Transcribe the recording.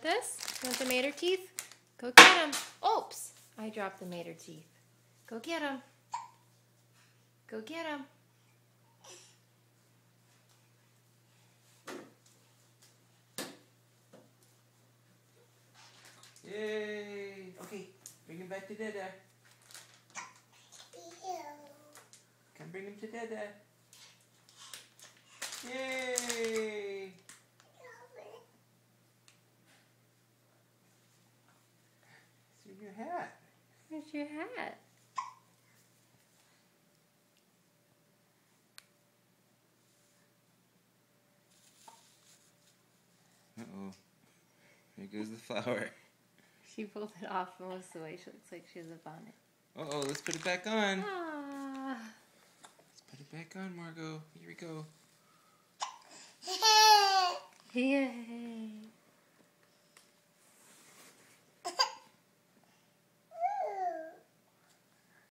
this? You want the mater teeth? Go get them. Oops! I dropped the mater teeth. Go get them. Go get them. Yay! Okay, bring him back to Dada. Come bring him to Dada. Yay! It's your hat. Where's your hat? Uh-oh. Here goes the flower. She pulled it off most of the way. She looks like she has a bonnet. Uh-oh, let's put it back on. Ah. Let's put it back on, Margot. Here we go. Yeah.